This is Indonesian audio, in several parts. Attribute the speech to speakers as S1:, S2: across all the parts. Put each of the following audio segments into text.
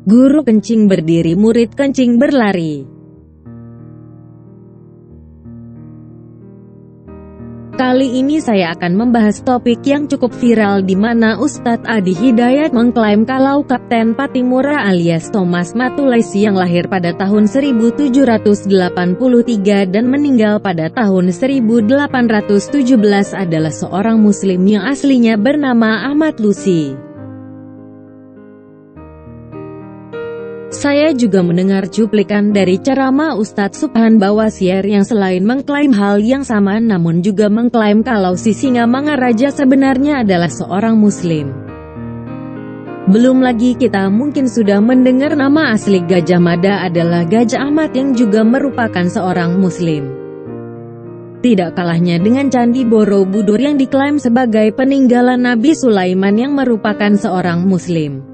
S1: Guru kencing berdiri, murid kencing berlari. Kali ini saya akan membahas topik yang cukup viral di mana Ustadz Adi Hidayat mengklaim kalau Kapten Patimura alias Thomas Matulesi yang lahir pada tahun 1783 dan meninggal pada tahun 1817 adalah seorang muslim yang aslinya bernama Ahmad Lusi. Saya juga mendengar cuplikan dari ceramah Ustadz Subhan Bawasir yang selain mengklaim hal yang sama namun juga mengklaim kalau si Singa Mangaraja sebenarnya adalah seorang muslim. Belum lagi kita mungkin sudah mendengar nama asli Gajah Mada adalah Gajah Ahmad yang juga merupakan seorang muslim. Tidak kalahnya dengan Candi Borobudur yang diklaim sebagai peninggalan Nabi Sulaiman yang merupakan seorang muslim.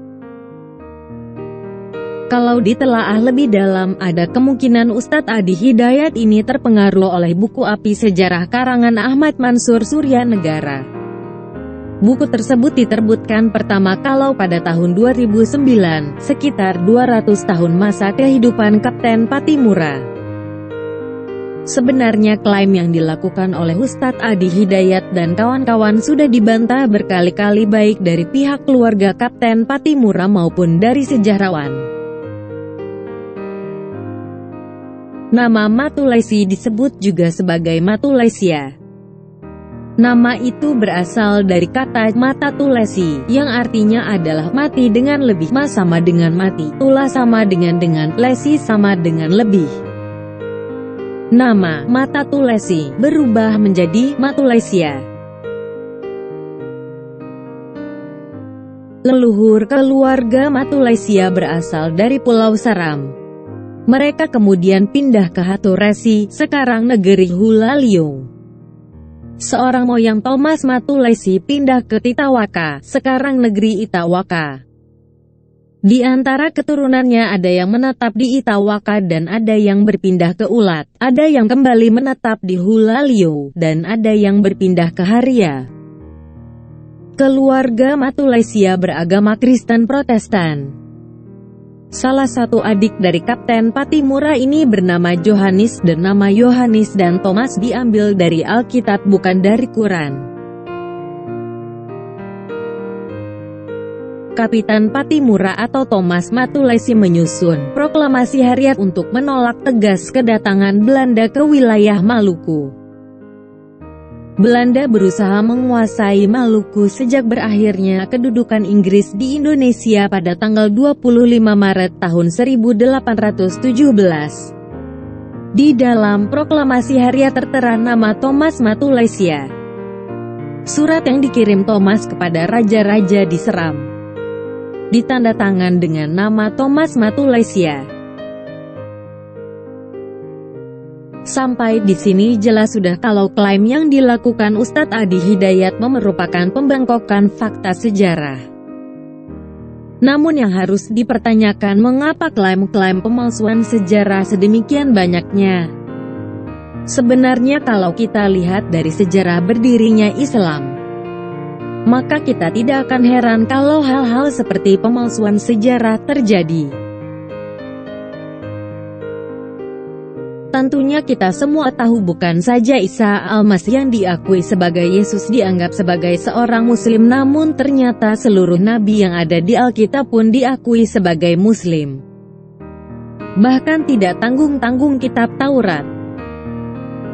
S1: Kalau ditelaah lebih dalam, ada kemungkinan Ustadz Adi Hidayat ini terpengaruh oleh buku Api Sejarah karangan Ahmad Mansur Suryanegara. Buku tersebut diterbitkan pertama kali pada tahun 2009, sekitar 200 tahun masa kehidupan Kapten Patimura. Sebenarnya klaim yang dilakukan oleh Ustadz Adi Hidayat dan kawan-kawan sudah dibantah berkali-kali baik dari pihak keluarga Kapten Patimura maupun dari sejarawan. Nama Matulesi disebut juga sebagai Matulesia. Nama itu berasal dari kata Matatulesi, yang artinya adalah mati dengan lebih. Ma sama dengan mati, tula sama dengan lesi sama dengan lebih. Nama Matatulesi berubah menjadi Matulesia. Leluhur keluarga Matulesia berasal dari Pulau Saram. Mereka kemudian pindah ke Haturesi, sekarang negeri Hulalio. Seorang moyang Thomas Matulesi pindah ke Titawaka, sekarang negeri Itawaka. Di antara keturunannya ada yang menetap di Itawaka dan ada yang berpindah ke Ulat, ada yang kembali menetap di Hulalio, dan ada yang berpindah ke Haria. Keluarga Matulesia beragama Kristen Protestan. Salah satu adik dari Kapten Patimura ini bernama Johannes dan nama Yohanes dan Thomas diambil dari Alkitab bukan dari Quran. Kapitan Patimura atau Thomas Matulesi menyusun proklamasi harian untuk menolak tegas kedatangan Belanda ke wilayah Maluku. Belanda berusaha menguasai Maluku sejak berakhirnya kedudukan Inggris di Indonesia pada tanggal 25 Maret tahun 1817. Di dalam proklamasi harian tertera nama Thomas Matulesia. Surat yang dikirim Thomas kepada raja-raja di Seram ditanda tangan dengan nama Thomas Matulesia. Sampai di sini jelas sudah kalau klaim yang dilakukan Ustadz Adi Hidayat merupakan pembangkokan fakta sejarah. Namun yang harus dipertanyakan mengapa klaim-klaim pemalsuan sejarah sedemikian banyaknya. Sebenarnya kalau kita lihat dari sejarah berdirinya Islam, maka kita tidak akan heran kalau hal-hal seperti pemalsuan sejarah terjadi. Tentunya kita semua tahu bukan saja Isa Al-Masih yang diakui sebagai Yesus dianggap sebagai seorang muslim, namun ternyata seluruh nabi yang ada di Alkitab pun diakui sebagai muslim. Bahkan tidak tanggung-tanggung kitab Taurat,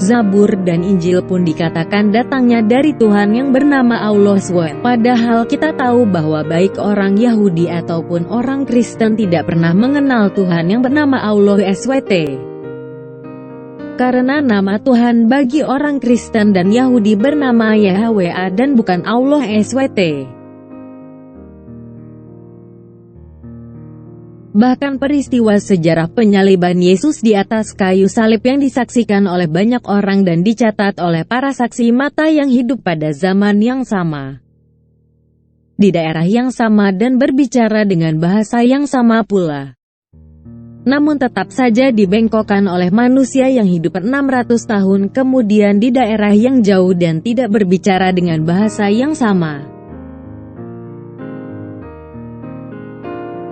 S1: Zabur dan Injil pun dikatakan datangnya dari Tuhan yang bernama Allah SWT. Padahal kita tahu bahwa baik orang Yahudi ataupun orang Kristen tidak pernah mengenal Tuhan yang bernama Allah SWT. Karena nama Tuhan bagi orang Kristen dan Yahudi bernama Yahweh dan bukan Allah SWT. Bahkan peristiwa sejarah penyaliban Yesus di atas kayu salib yang disaksikan oleh banyak orang dan dicatat oleh para saksi mata yang hidup pada zaman yang sama, di daerah yang sama dan berbicara dengan bahasa yang sama pula. Namun tetap saja dibengkokkan oleh manusia yang hidup 600 tahun kemudian di daerah yang jauh dan tidak berbicara dengan bahasa yang sama.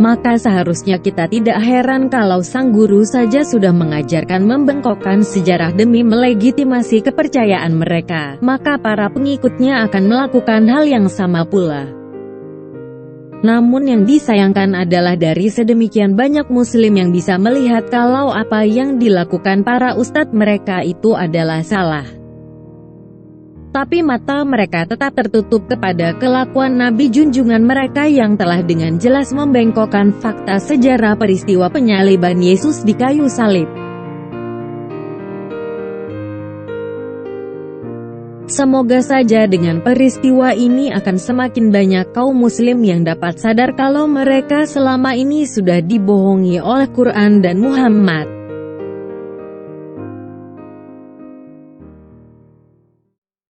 S1: Maka seharusnya kita tidak heran kalau sang guru saja sudah mengajarkan membengkokkan sejarah demi melegitimasi kepercayaan mereka, maka para pengikutnya akan melakukan hal yang sama pula. Namun yang disayangkan adalah dari sedemikian banyak muslim yang bisa melihat kalau apa yang dilakukan para ustadz mereka itu adalah salah. Tapi mata mereka tetap tertutup kepada kelakuan Nabi junjungan mereka yang telah dengan jelas membengkokkan fakta sejarah peristiwa penyaliban Yesus di kayu salib. Semoga saja dengan peristiwa ini akan semakin banyak kaum muslim yang dapat sadar kalau mereka selama ini sudah dibohongi oleh Quran dan Muhammad.